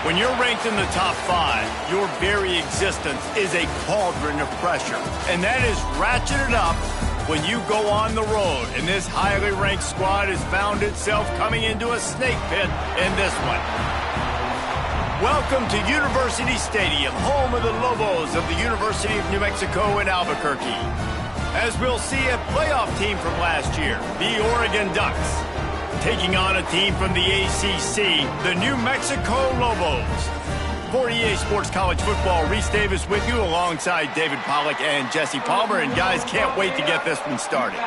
When you're ranked in the top 5, your very existence is a cauldron of pressure. And that is ratcheted up when you go on the road. And this highly ranked squad has found itself coming into a snake pit in this one. Welcome to University Stadium, home of the Lobos of the University of New Mexico in Albuquerque. As we'll see a playoff team from last year, the Oregon Ducks, taking on a team from the ACC, the New Mexico Lobos. For EA Sports College Football, Reese Davis with you alongside David Pollack and Jesse Palmer. And guys, can't wait to get this one started.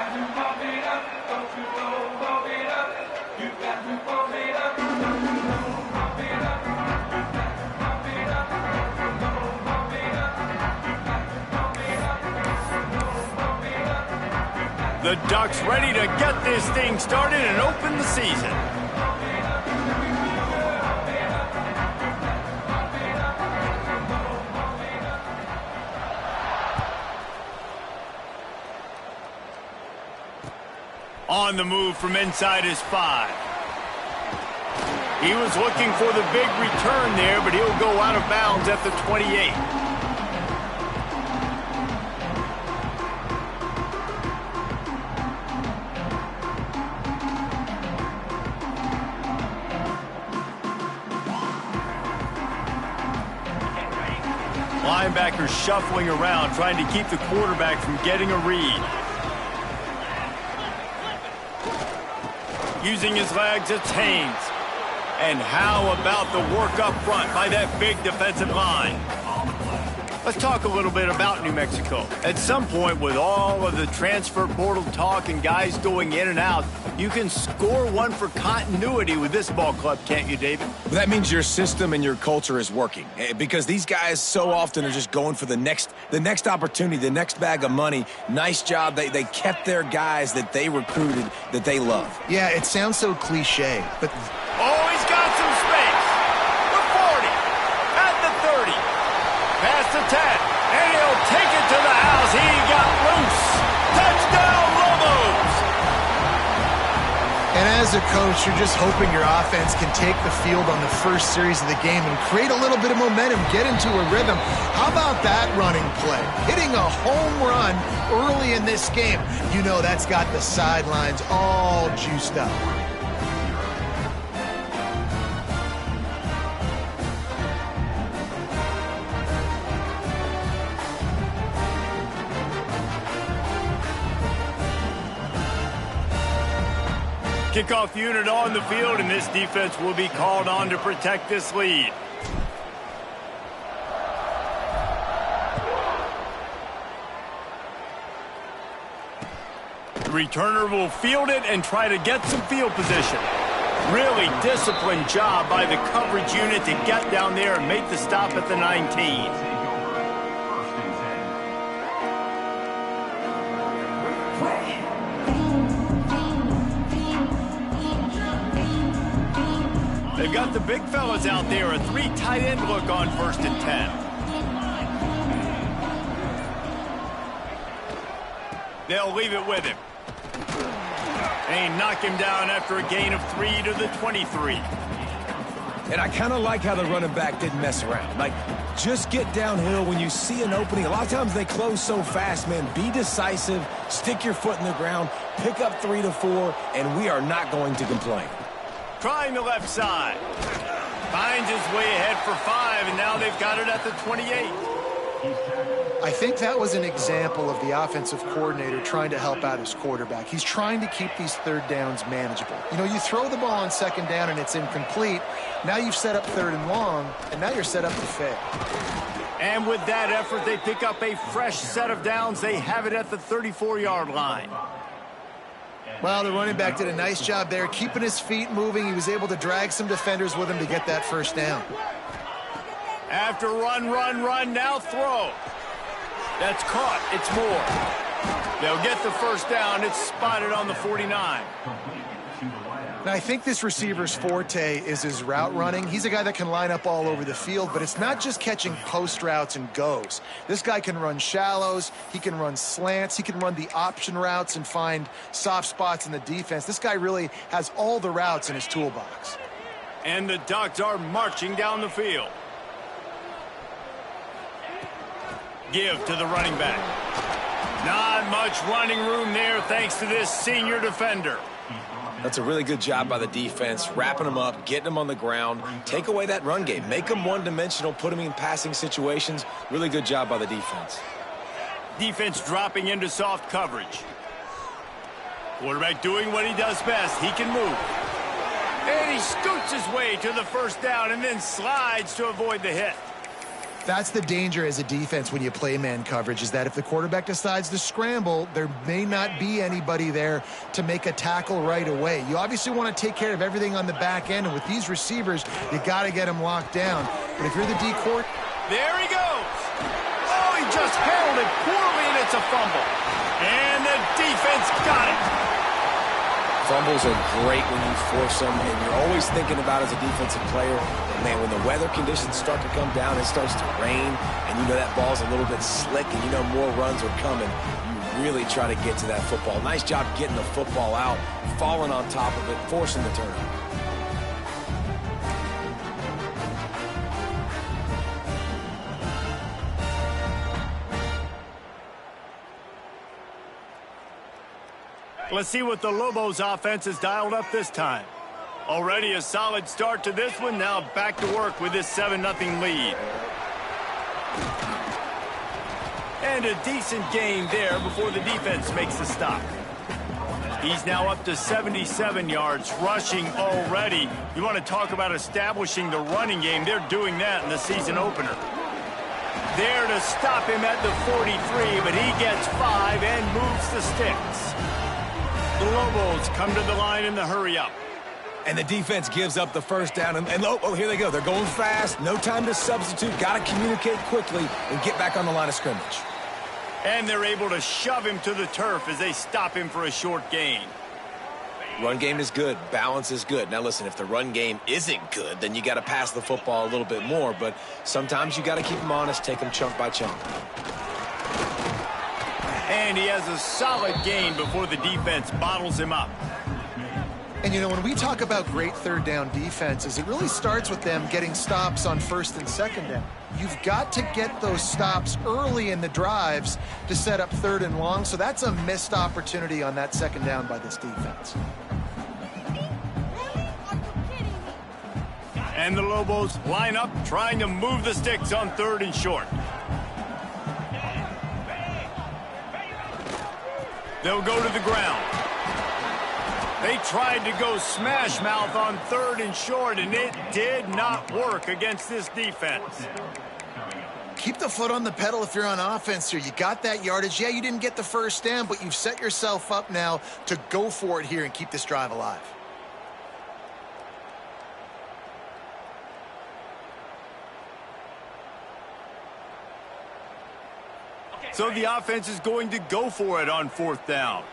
The Ducks ready to get this thing started and open the season. On the move from inside his 5. He was looking for the big return there, but he'll go out of bounds at the 28. Linebackers shuffling around, trying to keep the quarterback from getting a read. Using his legs, it's Haynes. And how about the work up front by that big defensive line? Let's talk a little bit about New Mexico. At some point, with all of the transfer portal talk and guys going in and out, you can score one for continuity with this ball club, can't you, David? Well, that means your system and your culture is working, because these guys so often are just going for the next opportunity, the next bag of money. Nice job. They kept their guys that they recruited, that they love. Yeah, it sounds so cliche, but... Oh, he's got some space. The 40, at the 30, past the 10, and he'll take it to the house. He got loose. Touchdown, Lobos! And as a coach, you're just hoping your offense can take the field on the first series of the game and create a little bit of momentum, get into a rhythm. How about that running play? Hitting a home run early in this game. You know that's got the sidelines all juiced up. Kickoff unit on the field, and this defense will be called on to protect this lead. The returner will field it and try to get some field position. Really disciplined job by the coverage unit to get down there and make the stop at the 19. They've got the big fellas out there, a 3 tight end look on 1st and 10. They'll leave it with him. They knock him down after a gain of 3 to the 23. And I kind of like how the running back didn't mess around. Like, just get downhill when you see an opening. A lot of times they close so fast, man. Be decisive, stick your foot in the ground, pick up 3 to 4, and we are not going to complain. Trying the left side. Finds his way ahead for 5, and now they've got it at the 28. I think that was an example of the offensive coordinator trying to help out his quarterback. He's trying to keep these 3rd downs manageable. You know, you throw the ball on 2nd down and it's incomplete. Now you've set up 3rd and long, and now you're set up to fail. And with that effort, they pick up a fresh set of downs. They have it at the 34-yard line. Well, the running back did a nice job there, keeping his feet moving. He was able to drag some defenders with him to get that 1st down. After run, now throw. That's caught. It's Moore. They'll get the 1st down. It's spotted on the 49. Now, I think this receiver's forte is his route running. He's a guy that can line up all over the field, but it's not just catching post routes and goes. This guy can run shallows. He can run slants. He can run the option routes and find soft spots in the defense. This guy really has all the routes in his toolbox. And the Ducks are marching down the field. Give to the running back. Not much running room there thanks to this senior defender. That's a really good job by the defense, wrapping them up, getting them on the ground. Take away that run game. Make them one-dimensional, put them in passing situations. Really good job by the defense. Defense dropping into soft coverage. Quarterback doing what he does best. He can move. And he scoots his way to the first down and then slides to avoid the hit. That's the danger as a defense when you play man coverage, is that if the quarterback decides to scramble, there may not be anybody there to make a tackle right away. You obviously want to take care of everything on the back end, and with these receivers, you got to get them locked down. But if you're the D-court... There he goes! Oh, he just held it poorly, and it's a fumble. And the defense got it. Fumbles are great when you force them, and you're always thinking about as a defensive player, and man, when the weather conditions start to come down, it starts to rain, and you know that ball's a little bit slick, and you know more runs are coming. You really try to get to that football. Nice job getting the football out, falling on top of it, forcing the turnover. Let's see what the Lobos offense has dialed up this time. Already a solid start to this one. Now back to work with this 7-0 lead. And a decent gain there before the defense makes the stop. He's now up to 77 yards rushing already. You want to talk about establishing the running game. They're doing that in the season opener. There to stop him at the 43, but he gets 5 and moves the sticks. The Lobos come to the line in the hurry-up. And the defense gives up the first down. And oh, here they go. They're going fast. No time to substitute. Got to communicate quickly and get back on the line of scrimmage. And they're able to shove him to the turf as they stop him for a short gain. Run game is good. Balance is good. Now, listen, if the run game isn't good, then you got to pass the football a little bit more. But sometimes you got to keep them honest, take them chunk by chunk. And he has a solid gain before the defense bottles him up. And, you know, when we talk about great third down defenses, it really starts with them getting stops on first and second down. You've got to get those stops early in the drives to set up third and long, so that's a missed opportunity on that second down by this defense. And the Lobos line up, trying to move the sticks on third and short. They'll go to the ground. They tried to go smash mouth on third and short, and it did not work against this defense. Keep the foot on the pedal if you're on offense here. You got that yardage. Yeah, you didn't get the first down, but you've set yourself up now to go for it here and keep this drive alive. So the offense is going to go for it on fourth down.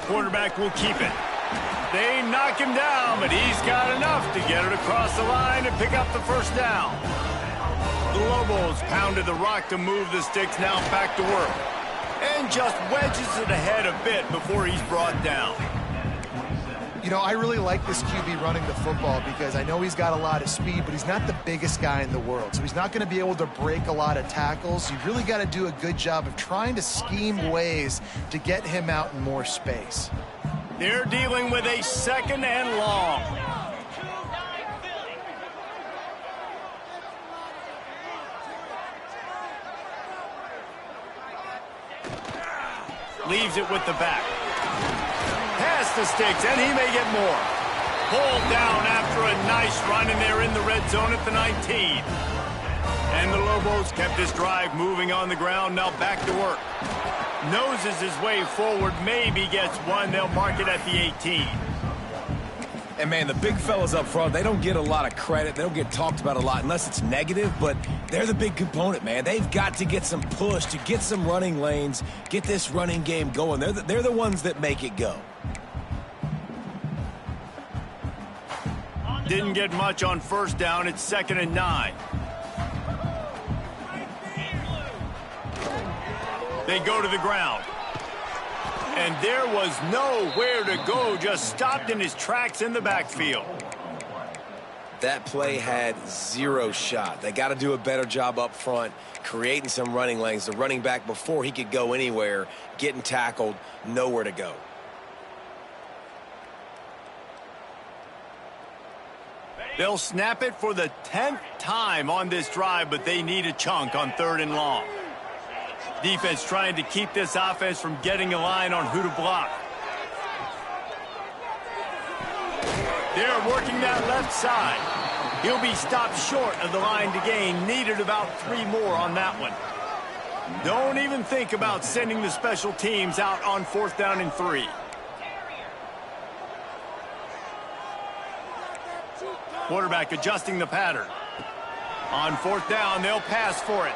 Quarterback will keep it. They knock him down, but he's got enough to get it across the line and pick up the first down. The Lobos pounded the rock to move the sticks, now back to work. And just wedges it ahead a bit before he's brought down. You know, I really like this QB running the football because I know he's got a lot of speed, but he's not the biggest guy in the world. So he's not going to be able to break a lot of tackles. You've really got to do a good job of trying to scheme ways to get him out in more space. They're dealing with a second and long. Leaves it with the back. Past the sticks, and he may get more. Pulled down after a nice run, and they're in the red zone at the 19. And the Lobos kept this drive moving on the ground, now back to work. Noses his way forward, maybe gets one. They'll mark it at the 18. And, man, the big fellas up front, they don't get a lot of credit. They don't get talked about a lot unless it's negative, but they're the big component, man. They've got to get some push, to get some running lanes, get this running game going. They're the ones that make it go. Didn't get much on first down. It's 2nd and 9. They go to the ground. And there was nowhere to go, just stopped in his tracks in the backfield. That play had zero shot. They got to do a better job up front, creating some running lanes. The running back, before he could go anywhere, getting tackled, nowhere to go. They'll snap it for the 10th time on this drive, but they need a chunk on 3rd and long. Defense trying to keep this offense from getting a line on who to block. They're working that left side. He'll be stopped short of the line to gain. Needed about 3 more on that one. Don't even think about sending the special teams out on 4th down and 3. Quarterback adjusting the pattern. On 4th down, they'll pass for it.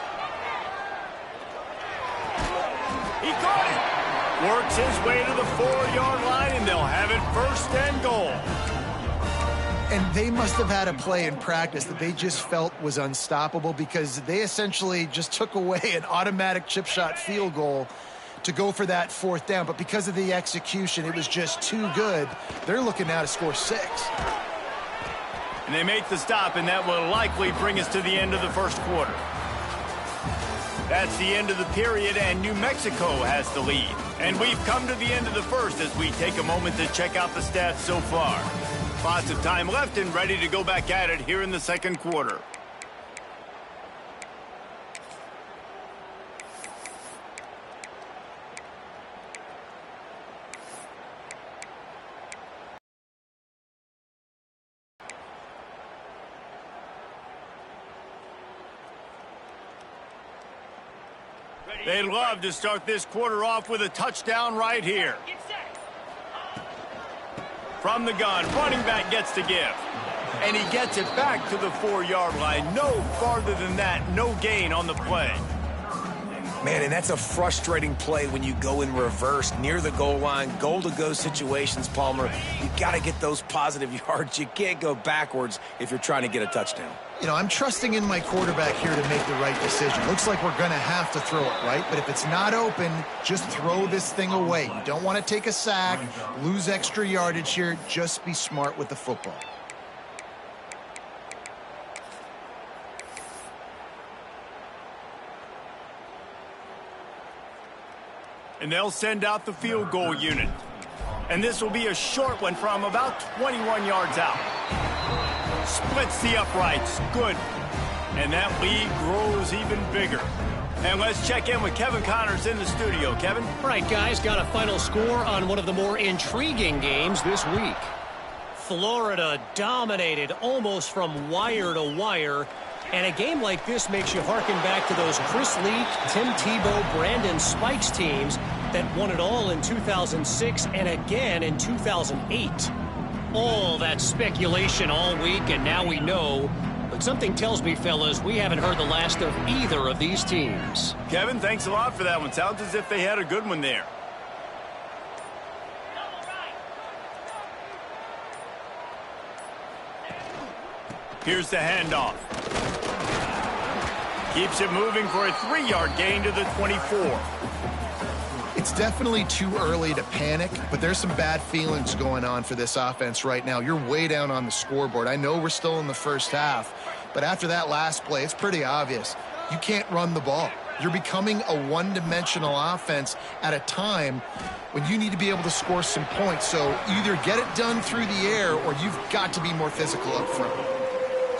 He caught it. Works his way to the 4-yard line, and they'll have it 1st and goal. And they must have had a play in practice that they just felt was unstoppable, because they essentially just took away an automatic chip shot field goal to go for that 4th down. But because of the execution, it was just too good. They're looking now to score 6. And they make the stop, and that will likely bring us to the end of the 1st quarter. That's the end of the period, and New Mexico has the lead. And we've come to the end of the 1st as we take a moment to check out the stats so far. Lots of time left and ready to go back at it here in the 2nd quarter. They'd love to start this quarter off with a touchdown right here. From the gun, running back gets to give. And he gets it back to the 4-yard line. No farther than that, no gain on the play. Man, and that's a frustrating play when you go in reverse near the goal line, goal-to-go situations, Palmer. You got to get those positive yards. You can't go backwards if you're trying to get a touchdown. You know, I'm trusting in my quarterback here to make the right decision. Looks like we're going to have to throw it, right? But if it's not open, just throw this thing away. You don't want to take a sack, lose extra yardage here. Just be smart with the football. And they'll send out the field goal unit. And this will be a short one from about 21 yards out. Splits the uprights. Good. And that lead grows even bigger. And let's check in with Kevin Connors in the studio. Kevin? All right, guys, got a final score on one of the more intriguing games this week. Florida dominated almost from wire to wire. And a game like this makes you harken back to those Chris Leak, Tim Tebow, Brandon Spikes teams that won it all in 2006 and again in 2008. All that speculation all week, and now we know. But something tells me, fellas, we haven't heard the last of either of these teams. Kevin, thanks a lot for that one. Sounds as if they had a good one there. Here's the handoff. Keeps it moving for a 3-yard gain to the 24. It's definitely too early to panic, but there's some bad feelings going on for this offense right now. You're way down on the scoreboard. I know we're still in the 1st half, but after that last play, it's pretty obvious. You can't run the ball. You're becoming a one-dimensional offense at a time when you need to be able to score some points. So either get it done through the air or you've got to be more physical up front.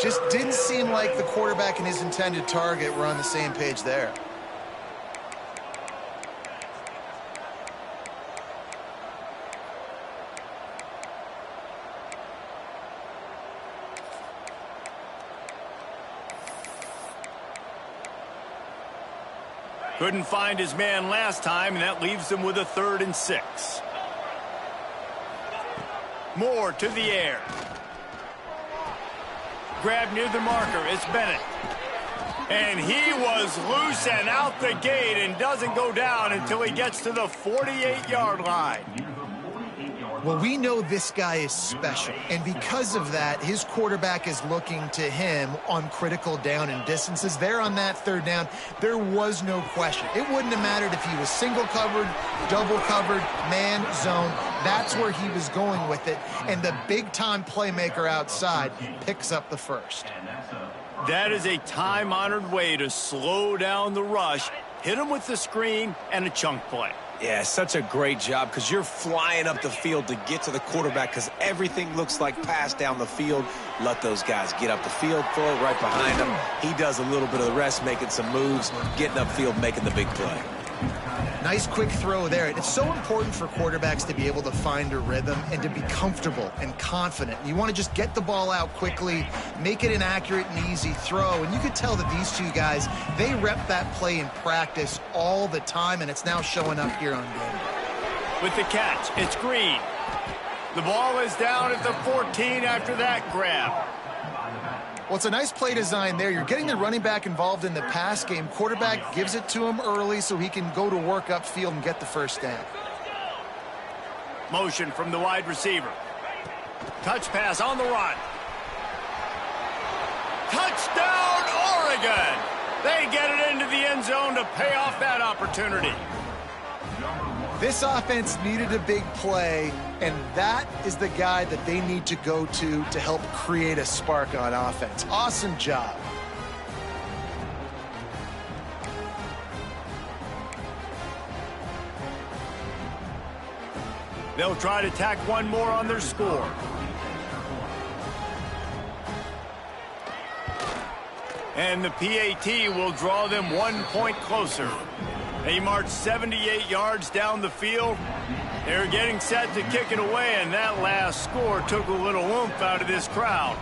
Just didn't seem like the quarterback and his intended target were on the same page there. Couldn't find his man last time, and that leaves them with a 3rd and 6. Moore to the air. Grab near the marker. It's Bennett. And he was loose and out the gate and doesn't go down until he gets to the 48-yard line. Well, we know this guy is special, and because of that, his quarterback is looking to him on critical down and distances. There on that third down, there was no question. It wouldn't have mattered if he was single covered, double covered, man, zone. That's where he was going with it, and the big-time playmaker outside picks up the first. That is a time-honored way to slow down the rush, hit him with the screen, and a chunk play. Yeah, such a great job because you're flying up the field to get to the quarterback because everything looks like pass down the field. Let those guys get up the field, throw it right behind him. He does a little bit of the rest, making some moves, getting upfield, making the big play. Nice quick throw there. It's so important for quarterbacks to be able to find a rhythm and to be comfortable and confident. You want to just get the ball out quickly, make it an accurate and easy throw. And you could tell that these two guys, they rep that play in practice all the time, and it's now showing up here on game day. With the catch, it's Green. The ball is down at the 14 after that grab. Well, it's a nice play design there. You're getting the running back involved in the pass game. Quarterback gives it to him early so he can go to work upfield and get the first down. Motion from the wide receiver. Touch pass on the run. Touchdown, Oregon! They get it into the end zone to pay off that opportunity. This offense needed a big play, and that is the guy that they need to go to help create a spark on offense. Awesome job. They'll try to tack one more on their score. And the PAT will draw them 1 point closer. They march 78 yards down the field. They're getting set to kick it away, and that last score took a little oomph out of this crowd.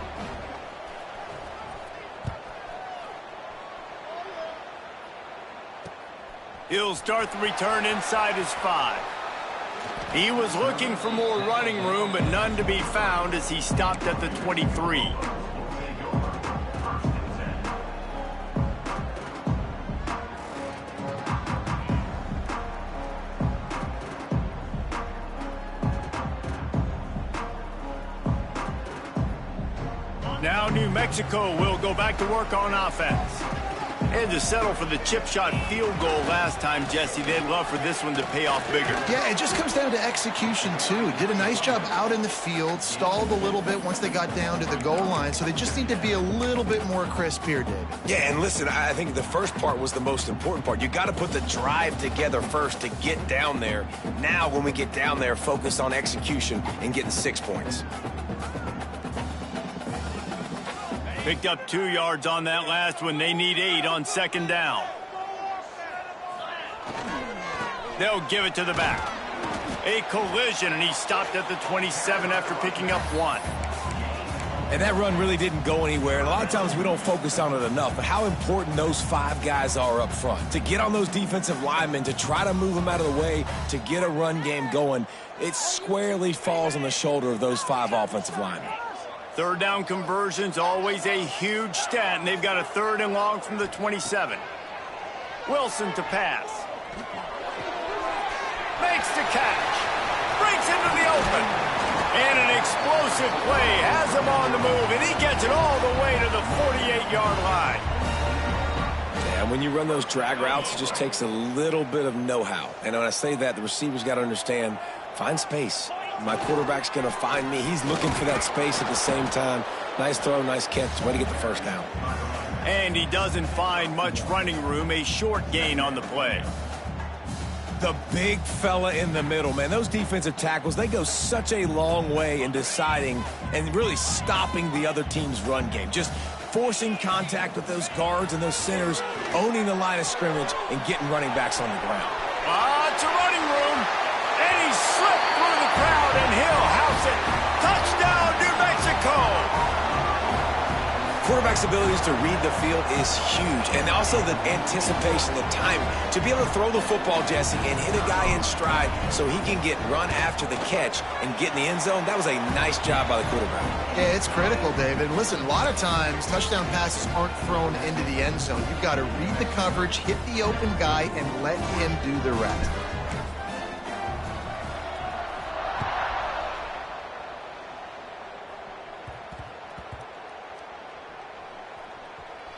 He'll start the return inside his 5. He was looking for more running room, but none to be found as he stopped at the 23. Now New Mexico will go back to work on offense. Had to settle for the chip shot field goal last time, Jesse. They'd love for this one to pay off bigger. Yeah, it just comes down to execution, too. Did a nice job out in the field, stalled a little bit once they got down to the goal line, so they just need to be a little bit more crisp here, David. Yeah, and listen, I think the first part was the most important part. You got to put the drive together first to get down there. Now, when we get down there, focus on execution and getting 6 points. Picked up 2 yards on that last one. They need 8 on second down. They'll give it to the back. A collision, and he stopped at the 27 after picking up 1. And that run really didn't go anywhere. And a lot of times we don't focus on it enough, but how important those 5 guys are up front. To get on those defensive linemen, to try to move them out of the way, to get a run game going, it squarely falls on the shoulder of those 5 offensive linemen. Third down conversion's always a huge stat, and they've got a 3rd and long from the 27. Wilson to pass. Makes the catch. Breaks into the open. And an explosive play has him on the move, and he gets it all the way to the 48-yard line. And when you run those drag routes, it just takes a little bit of know-how. And when I say that, the receivers got to understand, find space. My quarterback's going to find me. He's looking for that space at the same time. Nice throw, nice catch. Way to get the first down. And he doesn't find much running room. A short gain on the play. The big fella in the middle, man. Those defensive tackles, they go such a long way in deciding and really stopping the other team's run game. Just forcing contact with those guards and those centers, owning the line of scrimmage, and getting running backs on the ground. It's a running room. And he slipped through the crowd, and he'll house it. Touchdown, New Mexico! Quarterback's abilities to read the field is huge, and also the anticipation, the timing. To be able to throw the football, Jesse, and hit a guy in stride so he can get run after the catch and get in the end zone, that was a nice job by the quarterback. Yeah, it's critical, David. Listen, a lot of times touchdown passes aren't thrown into the end zone. You've got to read the coverage, hit the open guy, and let him do the rest.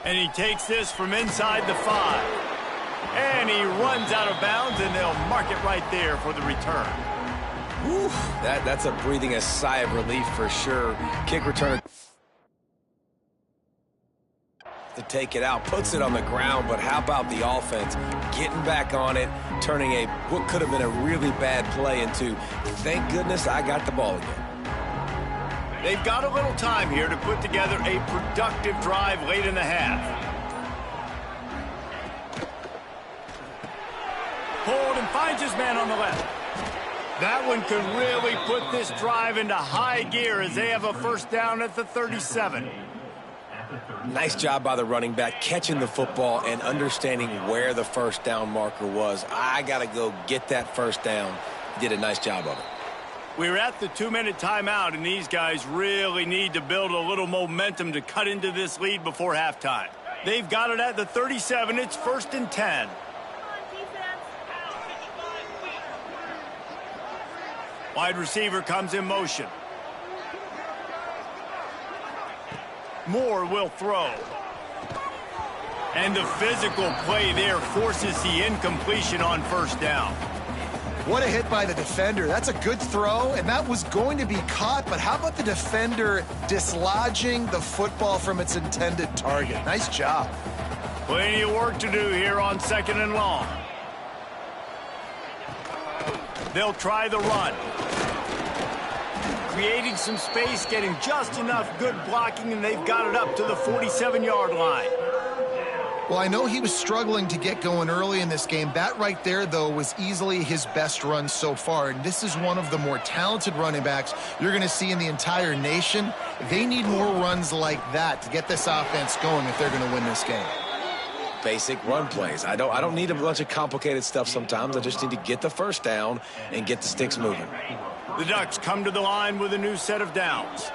And he takes this from inside the 5. And he runs out of bounds, and they'll mark it right there for the return. Whew, that's a breathing a sigh of relief for sure. Kick returner to take it out, puts it on the ground, but how about the offense getting back on it, turning what could have been a really bad play into, thank goodness I got the ball again. They've got a little time here to put together a productive drive late in the half. Pulled and finds his man on the left. That one could really put this drive into high gear as they have a first down at the 37. Nice job by the running back, catching the football and understanding where the first down marker was. I got to go get that first down. Did a nice job of it. We're at the 2-minute timeout, and these guys really need to build a little momentum to cut into this lead before halftime. They've got it at the 37. It's 1st and 10. Wide receiver comes in motion. Moore will throw. And the physical play there forces the incompletion on first down. What a hit by the defender. That's a good throw, and that was going to be caught, but how about the defender dislodging the football from its intended target? Nice job. Plenty of work to do here on 2nd and long. They'll try the run. Creating some space, getting just enough good blocking, and they've got it up to the 47-yard line. Well, I know he was struggling to get going early in this game. That right there, though, was easily his best run so far. And this is one of the more talented running backs you're going to see in the entire nation. They need more runs like that to get this offense going if they're going to win this game. Basic run plays. I don't need a bunch of complicated stuff sometimes. I just need to get the first down and get the sticks moving. The Ducks come to the line with a new set of downs.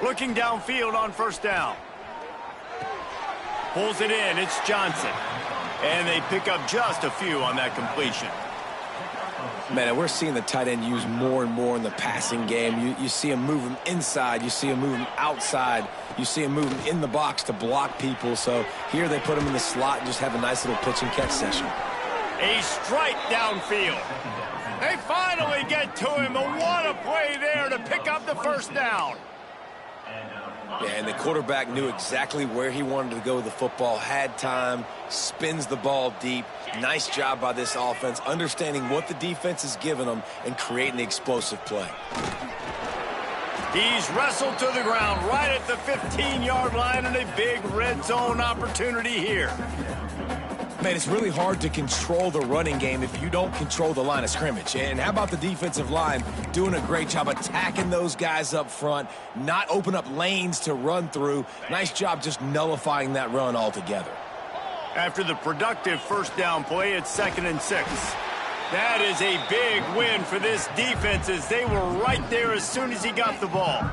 Looking downfield on first down. Pulls it in. It's Johnson. And they pick up just a few on that completion. Man, we're seeing the tight end used more and more in the passing game. You see him move him inside. You see him move him outside. You see him move him in the box to block people. So here they put him in the slot and just have a nice little pitch and catch session. A strike downfield. They finally get to him. And what a play there to pick up the first down. Yeah, and the quarterback knew exactly where he wanted to go with the football, had time, spins the ball deep. Nice job by this offense, understanding what the defense is giving them and creating the explosive play. He's wrestled to the ground right at the 15-yard line, and a big red zone opportunity here. Man, it's really hard to control the running game if you don't control the line of scrimmage. And how about the defensive line doing a great job attacking those guys up front, not open up lanes to run through. Nice job just nullifying that run altogether. After the productive first down play, it's 2nd and 6. That is a big win for this defense as they were right there as soon as he got the ball.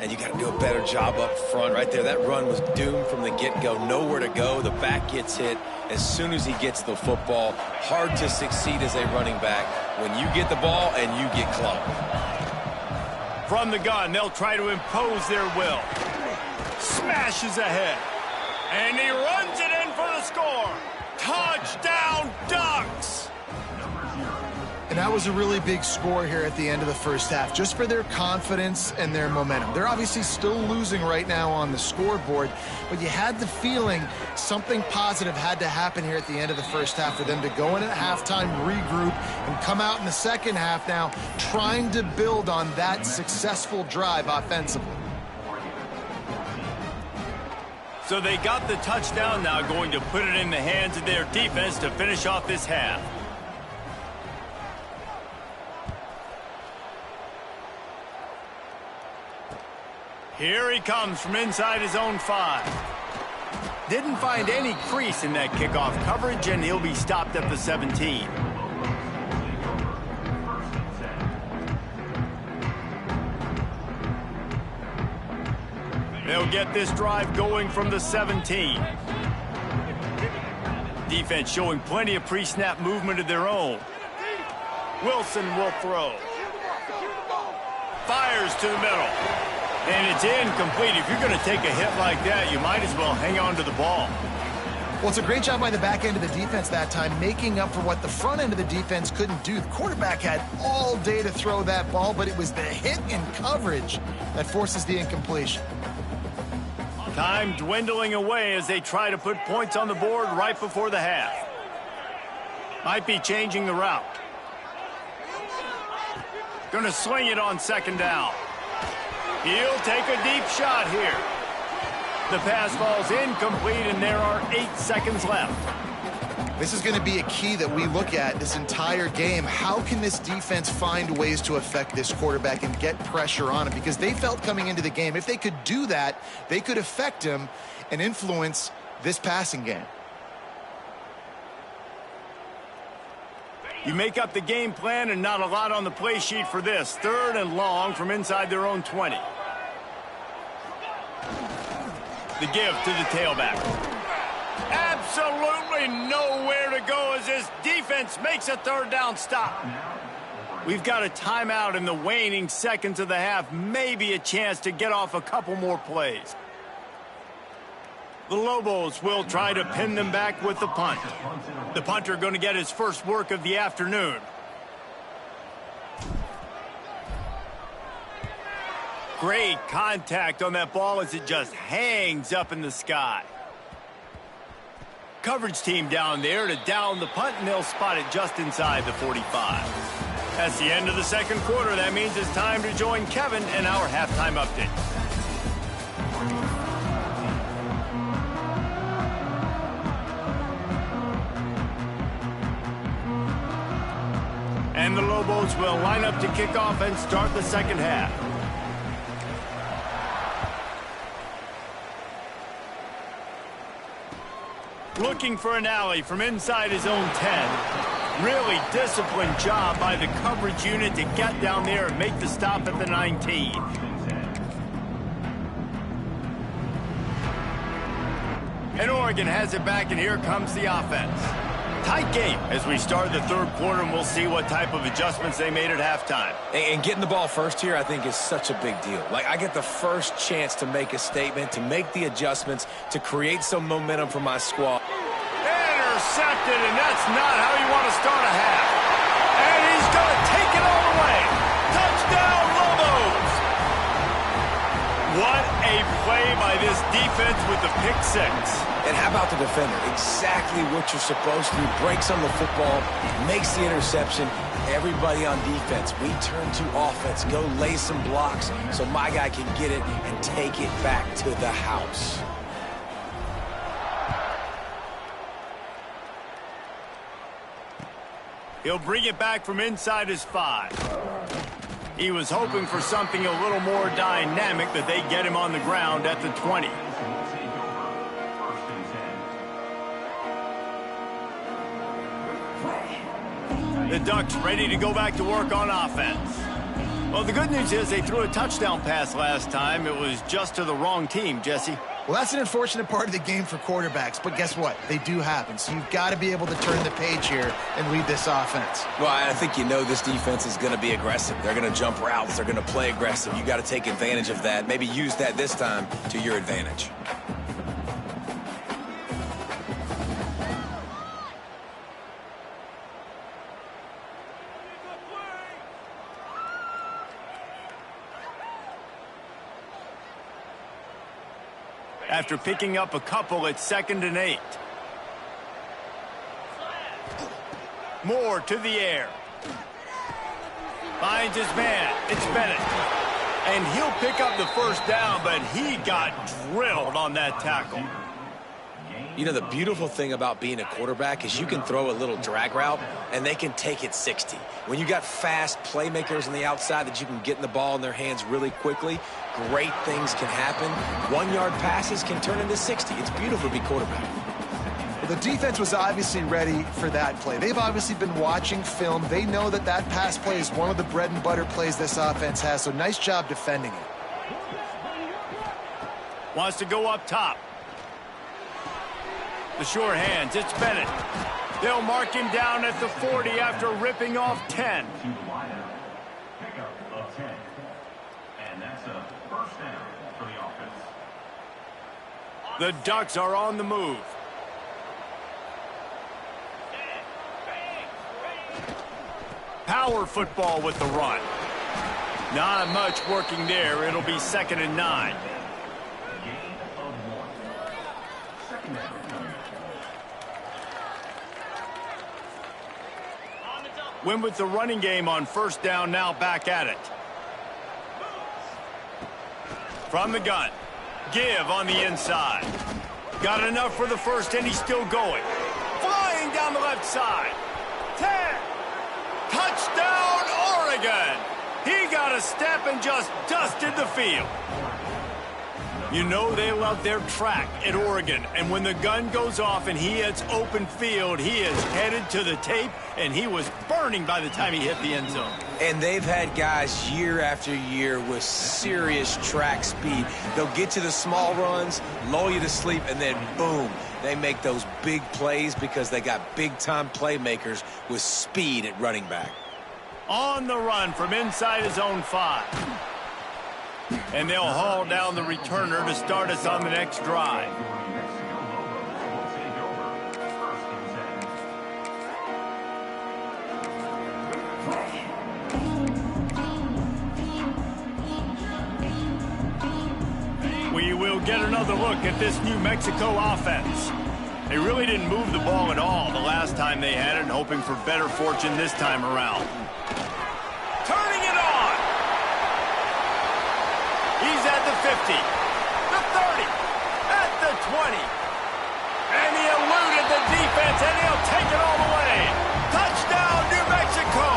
And you got to do a better job up front right there. That run was doomed from the get-go. Nowhere to go. The back gets hit as soon as he gets the football. Hard to succeed as a running back when you get the ball and you get clubbed. From the gun, they'll try to impose their will. Smashes ahead. And he runs it in for the score. Touchdown, Ducks! And that was a really big score here at the end of the first half, just for their confidence and their momentum. They're obviously still losing right now on the scoreboard, but you had the feeling something positive had to happen here at the end of the first half for them to go in at halftime, regroup, and come out in the second half now trying to build on that successful drive offensively. So they got the touchdown, now going to put it in the hands of their defense to finish off this half. Here he comes from inside his own 5. Didn't find any crease in that kickoff coverage, and he'll be stopped at the 17. They'll get this drive going from the 17. Defense showing plenty of pre-snap movement of their own. Wilson will throw. Fires to the middle. And it's incomplete. If you're going to take a hit like that, you might as well hang on to the ball. Well, it's a great job by the back end of the defense that time, making up for what the front end of the defense couldn't do. The quarterback had all day to throw that ball, but it was the hit and coverage that forces the incompletion. Time dwindling away as they try to put points on the board right before the half. Might be changing the route. Going to swing it on second down. He'll take a deep shot here. The pass falls incomplete, and there are 8 seconds left. This is going to be a key that we look at this entire game. How can this defense find ways to affect this quarterback and get pressure on him? Because they felt coming into the game, if they could do that, they could affect him and influence this passing game. You make up the game plan and not a lot on the play sheet for this. 3rd and long from inside their own 20. The give to the tailback. Absolutely nowhere to go as this defense makes a 3rd down stop. We've got a timeout in the waning seconds of the half. Maybe a chance to get off a couple more plays. The Lobos will try to pin them back with the punt. The punter going to get his first work of the afternoon. Great contact on that ball as it just hangs up in the sky. Coverage team down there to down the punt, and they'll spot it just inside the 45. That's the end of the second quarter. That means it's time to join Kevin in our halftime update. And the Lobos will line up to kick off and start the second half. Looking for an alley from inside his own 10. Really disciplined job by the coverage unit to get down there and make the stop at the 19. And Oregon has it back, and here comes the offense. Tight game as we start the third quarter, and we'll see what type of adjustments they made at halftime. And getting the ball first here, I think, is such a big deal. Like, I get the first chance to make a statement, to make the adjustments, to create some momentum for my squad. Intercepted, and that's not how you want to start a half. And he's going to take it all the way. Touchdown, Lobos! What a play by this defense with the pick six. And how about the defender? Exactly what you're supposed to do. Breaks on the football, makes the interception. Everybody on defense, we turn to offense. Go lay some blocks so my guy can get it and take it back to the house. He'll bring it back from inside his 5. He was hoping for something a little more dynamic, but they get him on the ground at the 20. The Ducks ready to go back to work on offense. Well, the good news is they threw a touchdown pass last time. It was just to the wrong team, Jesse. Well, that's an unfortunate part of the game for quarterbacks, but guess what? They do happen. So you've got to be able to turn the page here and lead this offense. Well, I think you know this defense is going to be aggressive. They're going to jump routes. They're going to play aggressive. You got to take advantage of that. Maybe use that this time to your advantage. After picking up a couple, it's 2nd and 8. Moore to the air. Finds his man. It's Bennett. And he'll pick up the first down, but he got drilled on that tackle. You know, the beautiful thing about being a quarterback is you can throw a little drag route, and they can take it 60. When you got fast playmakers on the outside that you can get in the ball in their hands really quickly, great things can happen. 1-yard passes can turn into 60. It's beautiful to be quarterback. Well, the defense was obviously ready for that play. They've obviously been watching film. They know that that pass play is one of the bread and butter plays this offense has, so nice job defending it. Wants to go up top. The short hands, it's Bennett. They'll mark him down at the 40 after ripping off 10. And that's a first down for the offense. The Ducks are on the move. Power football with the run. Not much working there. It'll be 2nd and 9. Gain of 1. Second down. Win with the running game on 1st down, now back at it. From the gun. Give on the inside. Got enough for the first, and he's still going. Flying down the left side. 10. Touchdown, Oregon. He got a step and just dusted the field. You know they love their track at Oregon, and when the gun goes off and he hits open field, he is headed to the tape, and he was burning by the time he hit the end zone. And they've had guys year after year with serious track speed. They'll get you the small runs, lull you to sleep, and then boom, they make those big plays because they got big-time playmakers with speed at running back. On the run from inside his own 5. And they'll haul down the returner to start us on the next drive. We will get another look at this New Mexico offense. They really didn't move the ball at all the last time they had it, and hoping for better fortune this time around. Turning it on. He's at the 50, the 30, at the 20. And he eluded the defense, and he'll take it all the way. Touchdown, New Mexico.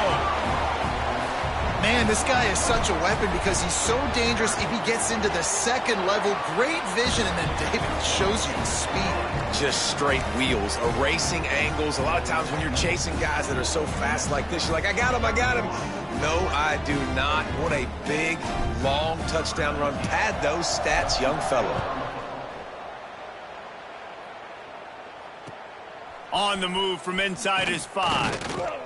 Man, this guy is such a weapon because he's so dangerous if he gets into the second level. Great vision, and then David shows you the speed. Just straight wheels, erasing angles. A lot of times when you're chasing guys that are so fast like this, you're like, I got him, I got him. No, I do not. What a big, long touchdown run. Pad those stats, young fellow. On the move from inside his 5.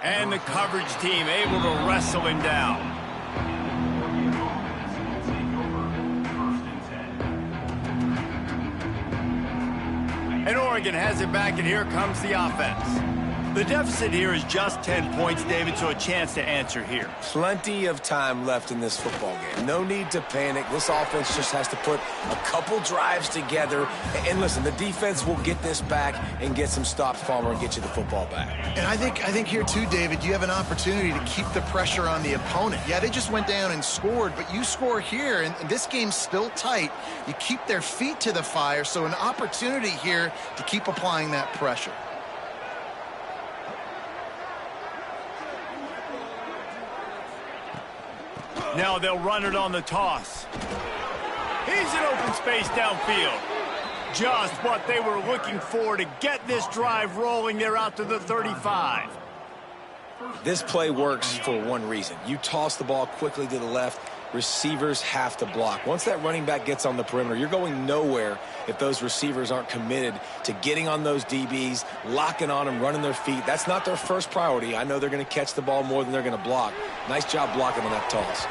And the coverage team able to wrestle him down. And Oregon has it back, and here comes the offense. The deficit here is just 10 points, David, so a chance to answer here. Plenty of time left in this football game. No need to panic. This offense just has to put a couple drives together. And listen, the defense will get this back and get some stops, Palmer, and get you the football back. And I think here too, David, you have an opportunity to keep the pressure on the opponent. Yeah, they just went down and scored, but you score here, and this game's still tight. You keep their feet to the fire, so an opportunity here to keep applying that pressure. Now they'll run it on the toss. He's in open space downfield. Just what they were looking for to get this drive rolling. They're out to the 35. This play works for one reason. You toss the ball quickly to the left. Receivers have to block. Once that running back gets on the perimeter, you're going nowhere if those receivers aren't committed to getting on those DBs, locking on them, running their feet. That's not their first priority. I know they're going to catch the ball more than they're going to block. Nice job blocking on that toss.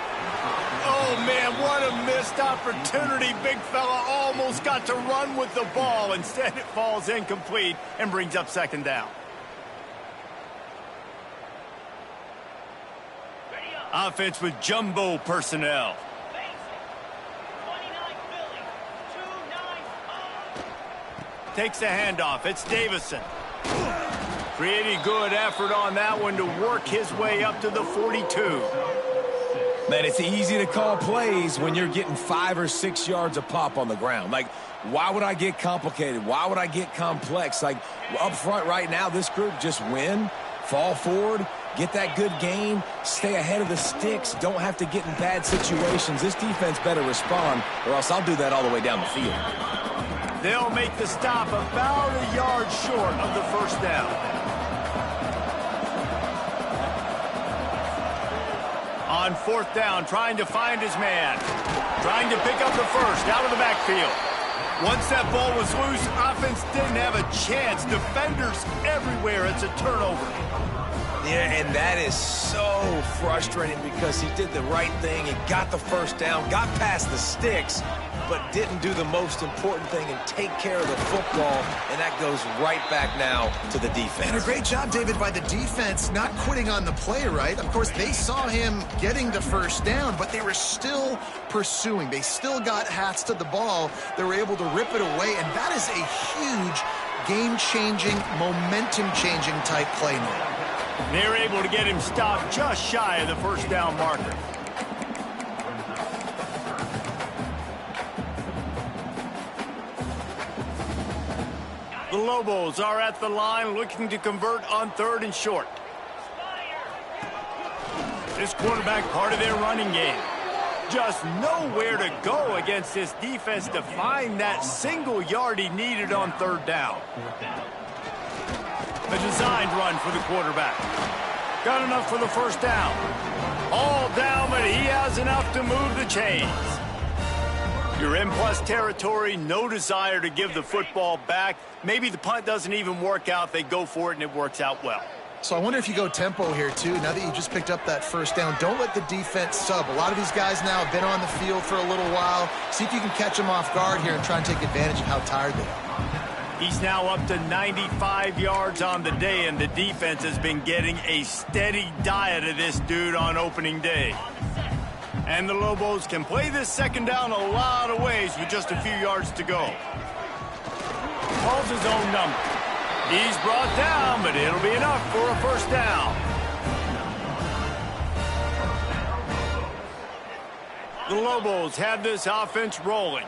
Oh, man, what a missed opportunity. Big fella almost got to run with the ball. Instead, it falls incomplete and brings up 2nd down. Offense with jumbo personnel. Takes the handoff. It's Davison. Pretty good effort on that one to work his way up to the 42. Man, it's easy to call plays when you're getting 5 or 6 yards a pop on the ground. Like, why would I get complicated? Why would I get complex? Like, up front right now, this group just win, fall forward, get that good gain, stay ahead of the sticks, don't have to get in bad situations. This defense better respond, or else I'll do that all the way down the field. They'll make the stop about a yard short of the 1st down. On 4th down, trying to find his man. Trying to pick up the first out of the backfield. Once that ball was loose, offense didn't have a chance. Defenders everywhere. It's a turnover. Yeah, and that is so frustrating because he did the right thing and got the first down, got past the sticks, but didn't do the most important thing and take care of the football, and that goes right back now to the defense. And a great job, David, by the defense not quitting on the play, right? Of course, they saw him getting the first down, but they were still pursuing. They still got hats to the ball. They were able to rip it away, and that is a huge game-changing, momentum-changing type play now. They're able to get him stopped just shy of the first down marker. The Lobos are at the line looking to convert on 3rd and short. This quarterback part of their running game. Just nowhere to go against this defense to find that single yard he needed on 3rd down. A designed run for the quarterback. Got enough for the first down. All down, but he has enough to move the chains. You're in plus territory, no desire to give the football back. Maybe the punt doesn't even work out. They go for it, and it works out well. So I wonder if you go tempo here, too. Now that you just picked up that first down, don't let the defense sub. A lot of these guys now have been on the field for a little while. See if you can catch them off guard here and try and take advantage of how tired they are. He's now up to 95 yards on the day, and the defense has been getting a steady diet of this dude on opening day. And the Lobos can play this second down a lot of ways with just a few yards to go. Calls his own number. He's brought down, but it'll be enough for a first down. The Lobos have this offense rolling.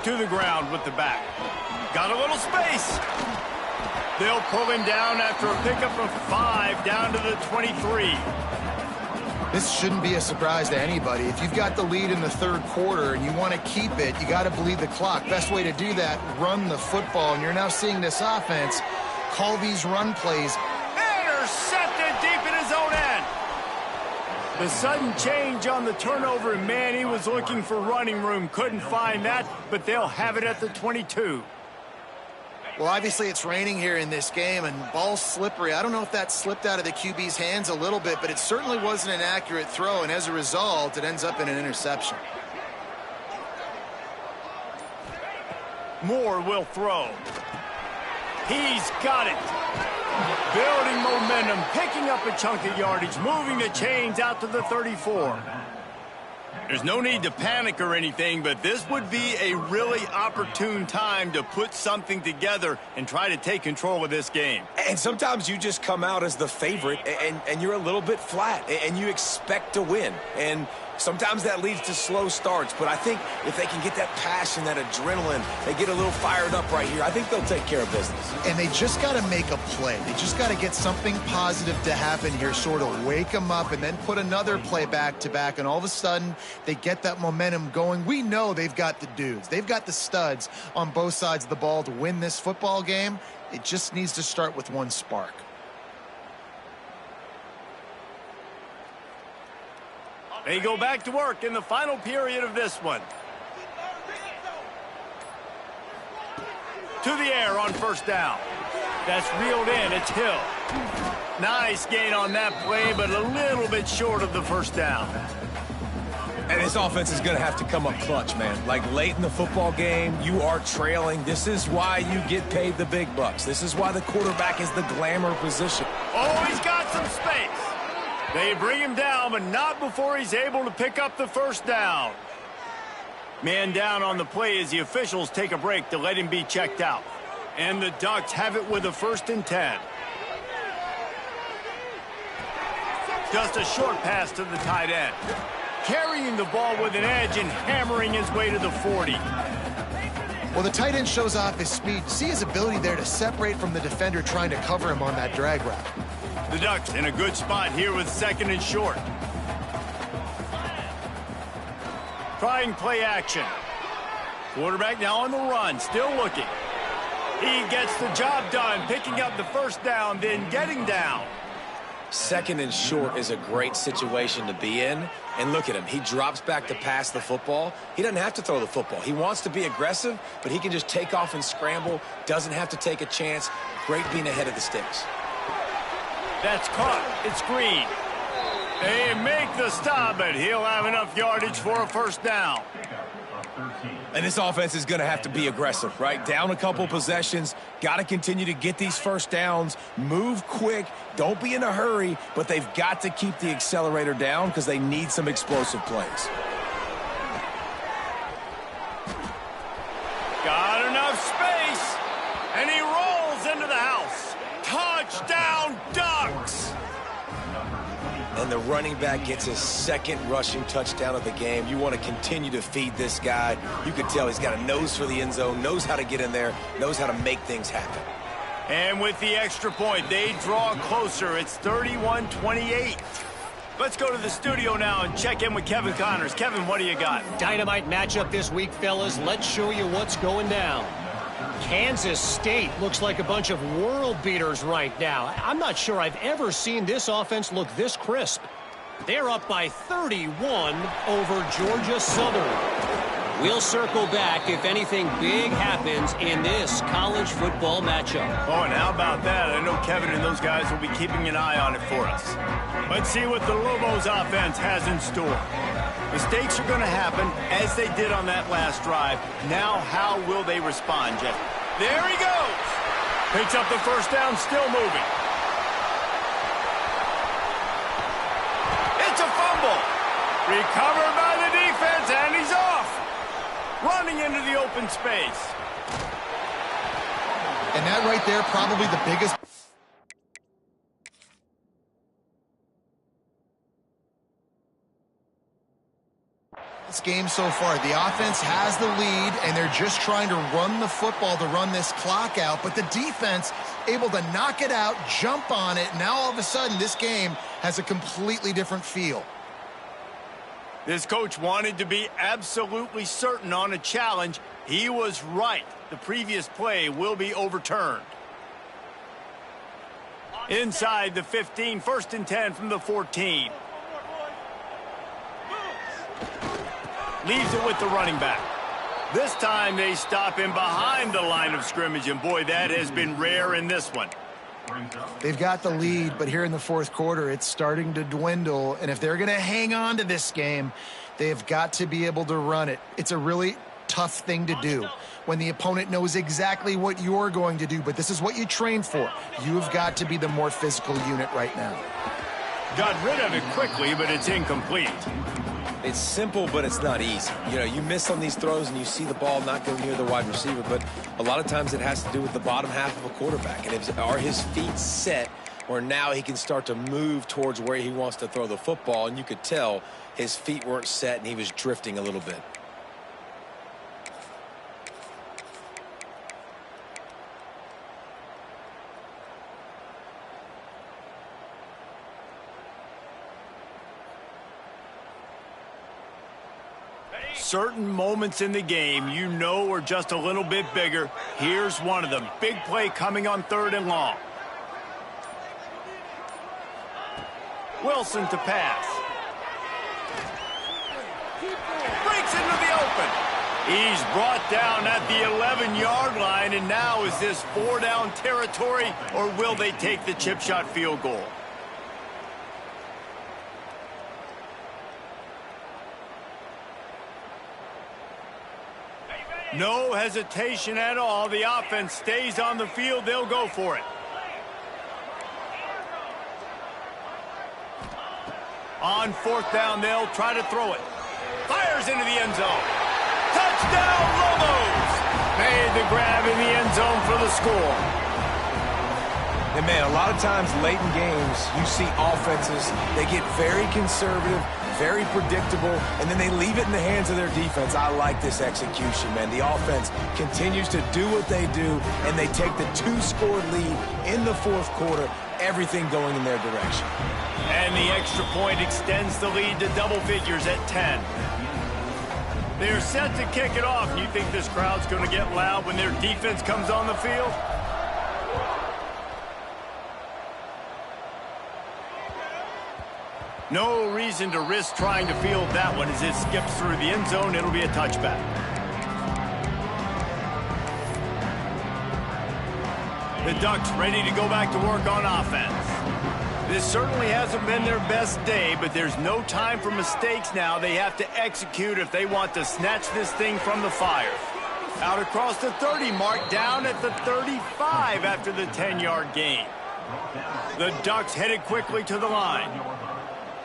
To the ground with the back. Got a little space. They'll pull him down after a pickup of 5 down to the 23. This shouldn't be a surprise to anybody. If you've got the lead in the 3rd quarter and you want to keep it, you got to bleed the clock. Best way to do that, run the football. And you're now seeing this offense call these run plays. Intercepted deep in his own end. The sudden change on the turnover, and man, he was looking for running room. Couldn't find that, but they'll have it at the 22. Well, obviously it's raining here in this game, and ball's slippery. I don't know if that slipped out of the QB's hands a little bit, but it certainly wasn't an accurate throw, and as a result, it ends up in an interception. Moore will throw. He's got it. Building momentum, picking up a chunk of yardage, moving the chains out to the 34. There's no need to panic or anything, but this would be a really opportune time to put something together and try to take control of this game. And sometimes you just come out as the favorite, and you're a little bit flat, and you expect to win. And sometimes that leads to slow starts, but I think if they can get that passion, that adrenaline, they get a little fired up right here, I think they'll take care of business. And they just got to make a play. They just got to get something positive to happen here, sort of wake them up and then put another play back to back, and all of a sudden they get that momentum going. We know they've got the dudes. They've got the studs on both sides of the ball to win this football game. It just needs to start with one spark. They go back to work in the final period of this one. To the air on first down. That's reeled in. It's Hill. Nice gain on that play, but a little bit short of the first down. And this offense is going to have to come up clutch, man. Like late in the football game, you are trailing. This is why you get paid the big bucks. This is why the quarterback is the glamour position. Oh, he's got some space. They bring him down, but not before he's able to pick up the first down. Man down on the play as the officials take a break to let him be checked out. And the Ducks have it with a 1st and 10. Just a short pass to the tight end. Carrying the ball with an edge and hammering his way to the 40. Well, the tight end shows off his speed. See his ability there to separate from the defender trying to cover him on that drag route. The Ducks in a good spot here with 2nd and short. Trying play action. Quarterback now on the run, still looking. He gets the job done, picking up the first down, then getting down. Second and short is a great situation to be in. And look at him. He drops back to pass the football. He doesn't have to throw the football. He wants to be aggressive, but he can just take off and scramble. Doesn't have to take a chance. Great being ahead of the sticks. That's caught. It's Green. They make the stop, but he'll have enough yardage for a first down. And this offense is going to have to be aggressive, right? Down a couple possessions. Got to continue to get these first downs. Move quick. Don't be in a hurry, but they've got to keep the accelerator down because they need some explosive plays. Got enough space, and he rolls into the house. Touchdown, Ducks! And the running back gets his second rushing touchdown of the game. You want to continue to feed this guy. You can tell he's got a nose for the end zone, knows how to get in there, knows how to make things happen. And with the extra point, they draw closer. It's 31-28. Let's go to the studio now and check in with Kevin Connors. Kevin, what do you got? Dynamite matchup this week, fellas. Let's show you what's going down. Kansas State looks like a bunch of world beaters right now. I'm not sure I've ever seen this offense look this crisp. They're up by 31 over Georgia Southern. We'll circle back if anything big happens in this college football matchup. Oh, and how about that? I know Kevin and those guys will be keeping an eye on it for us. Let's see what the Lobos offense has in store. Mistakes are going to happen, as they did on that last drive. Now, how will they respond, Jeff? There he goes! Picks up the first down, still moving. It's a fumble! Recovered by the defense, and he's off! Running into the open space. And that right there, probably the biggest... game so far. The offense has the lead, and they're just trying to run the football to run this clock out, but the defense able to knock it out, jump on it. Now all of a sudden this game has a completely different feel. This coach wanted to be absolutely certain on a challenge. He was right. The previous play will be overturned. Inside the 15, 1st and 10 from the 14. Leaves it with the running back. This time they stop him behind the line of scrimmage, and boy, that has been rare in this one. They've got the lead, but here in the fourth quarter, it's starting to dwindle, and if they're going to hang on to this game, they've got to be able to run it. It's a really tough thing to do when the opponent knows exactly what you're going to do, but this is what you train for. You've got to be the more physical unit right now. Got rid of it quickly, but it's incomplete. It's simple, but it's not easy. You know, you miss on these throws and you see the ball not go near the wide receiver, but a lot of times it has to do with the bottom half of a quarterback. And are his feet set, or now he can start to move towards where he wants to throw the football, and you could tell his feet weren't set and he was drifting a little bit. Certain moments in the game you know are just a little bit bigger. Here's one of them. Big play coming on 3rd and long. Wilson to pass. Breaks into the open. He's brought down at the 11-yard line, and now is this 4-down territory, or will they take the chip shot field goal? No hesitation at all. The offense stays on the field. They'll go for it. On 4th down, they'll try to throw it. Fires into the end zone. Touchdown, Lobos! Made the grab in the end zone for the score. And, man, a lot of times late in games, you see offenses, they get very conservative, very predictable, and then they leave it in the hands of their defense. I like this execution, man. The offense continues to do what they do, and they take the 2-score lead in the fourth quarter, everything going in their direction. And the extra point extends the lead to double figures at 10. They're set to kick it off. You think this crowd's going to get loud when their defense comes on the field? No reason to risk trying to field that one as it skips through the end zone. It'll be a touchback. The Ducks ready to go back to work on offense. This certainly hasn't been their best day, but there's no time for mistakes now. They have to execute if they want to snatch this thing from the fire. Out across the 30 mark, down at the 35 after the 10-yard gain. The Ducks headed quickly to the line.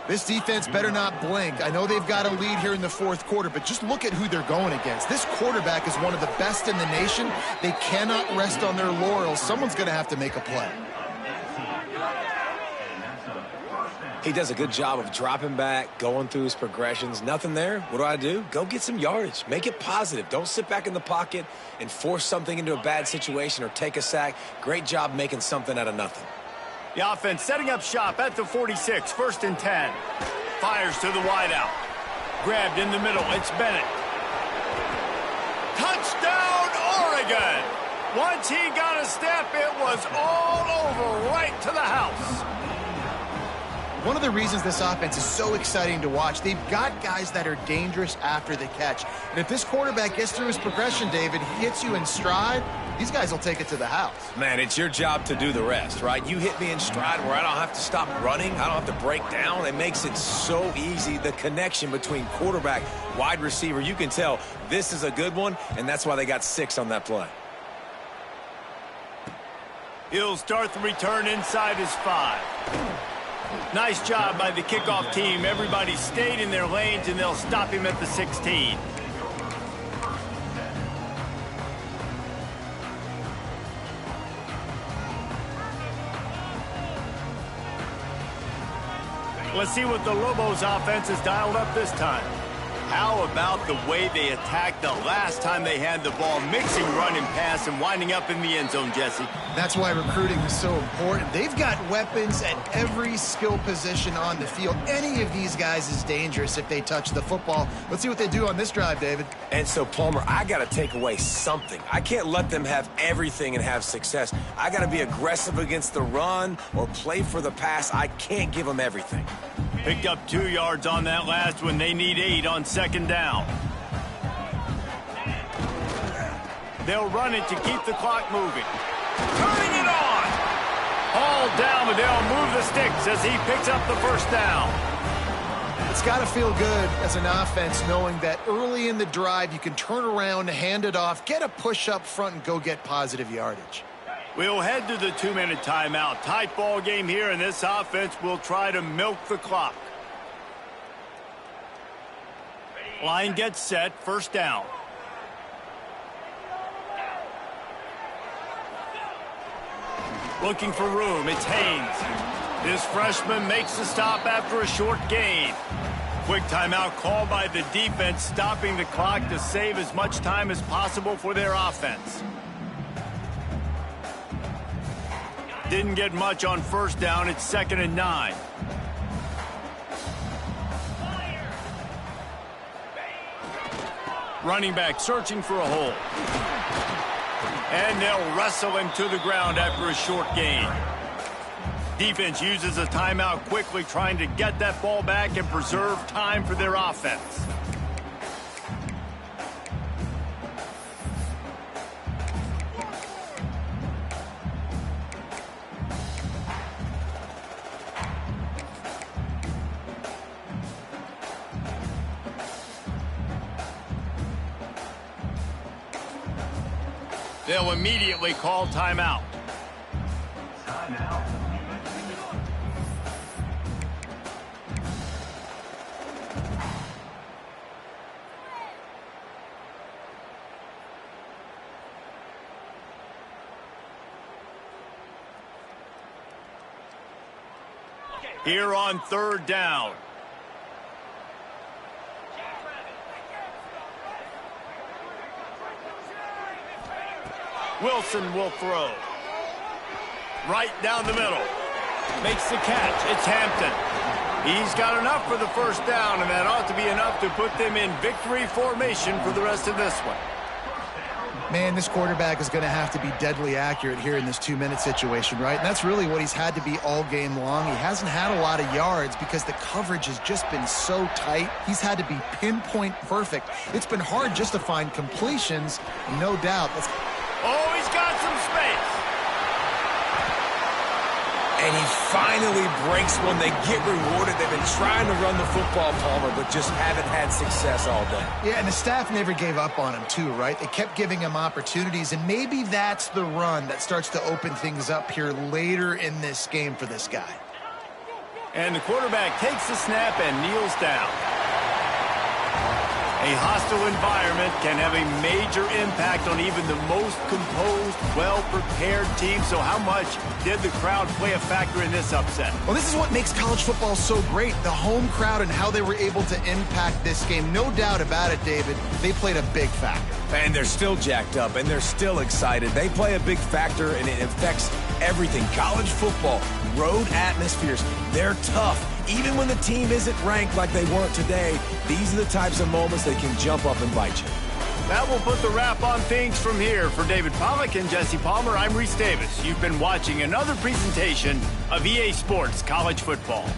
This defense better not blink. I know they've got a lead here in the fourth quarter, but just look at who they're going against. This quarterback is one of the best in the nation. They cannot rest on their laurels. Someone's going to have to make a play. He does a good job of dropping back, going through his progressions. Nothing there. What do? Go get some yardage. Make it positive. Don't sit back in the pocket and force something into a bad situation or take a sack. Great job making something out of nothing. The offense setting up shop at the 46, 1st and 10. Fires to the wideout. Grabbed in the middle. It's Bennett. Touchdown, Oregon! Once he got a step, it was all over right to the house. One of the reasons this offense is so exciting to watch, they've got guys that are dangerous after the catch. And if this quarterback gets through his progression, David, he hits you in stride, these guys will take it to the house. Man, it's your job to do the rest, right? You hit me in stride where I don't have to stop running. I don't have to break down. It makes it so easy. The connection between quarterback, wide receiver, you can tell this is a good one, and that's why they got 6 on that play. He'll start the return inside his 5. Nice job by the kickoff team. Everybody stayed in their lanes, and they'll stop him at the 16. Let's see what the Lobos offense has dialed up this time. How about the way they attacked the last time they had the ball, mixing run and pass and winding up in the end zone, Jesse? That's why recruiting is so important. They've got weapons at every skill position on the field. Any of these guys is dangerous if they touch the football. Let's see what they do on this drive, David. And so, Palmer, I got to take away something. I can't let them have everything and have success. I got to be aggressive against the run or play for the pass. I can't give them everything. Picked up 2 yards on that last one. They need 8 on 2nd down. They'll run it to keep the clock moving. Turning it on. All down, but they'll move the sticks as he picks up the 1st down. It's got to feel good as an offense knowing that early in the drive you can turn around, hand it off, get a push up front, and go get positive yardage. We'll head to the 2-minute timeout. Tight ball game here, and this offense will try to milk the clock. Line gets set, 1st down. Looking for room, it's Haynes. This freshman makes the stop after a short gain. Quick timeout called by the defense, stopping the clock to save as much time as possible for their offense. Didn't get much on 1st down. It's 2nd and 9. Running back searching for a hole. And they'll wrestle him to the ground after a short gain. Defense uses a timeout quickly, trying to get that ball back and preserve time for their offense. They'll immediately call timeout. Here on 3rd down. Wilson will throw. Right down the middle. Makes the catch. It's Hampton. He's got enough for the 1st down, and that ought to be enough to put them in victory formation for the rest of this one. Man, this quarterback is going to have to be deadly accurate here in this 2-minute situation, right? And that's really what he's had to be all game long. He hasn't had a lot of yards because the coverage has just been so tight. He's had to be pinpoint perfect. It's been hard just to find completions, no doubt. Oh, he's got some space. And he finally breaks one. They get rewarded. They've been trying to run the football, Palmer, but just haven't had success all day. Yeah, and the staff never gave up on him, too, right? They kept giving him opportunities, and maybe that's the run that starts to open things up here later in this game for this guy. And the quarterback takes the snap and kneels down. A hostile environment can have a major impact on even the most composed, well-prepared team. So how much did the crowd play a factor in this upset? Well, this is what makes college football so great, the home crowd and how they were able to impact this game. No doubt about it, David. They played a big factor. And they're still jacked up, and they're still excited. They play a big factor, and it affects everything. College football, road atmospheres, they're tough. Even when the team isn't ranked like they weren't today, these are the types of moments that can jump up and bite you. That will put the wrap on things from here. For David Pollack and Jesse Palmer, I'm Reese Davis. You've been watching another presentation of EA Sports College Football.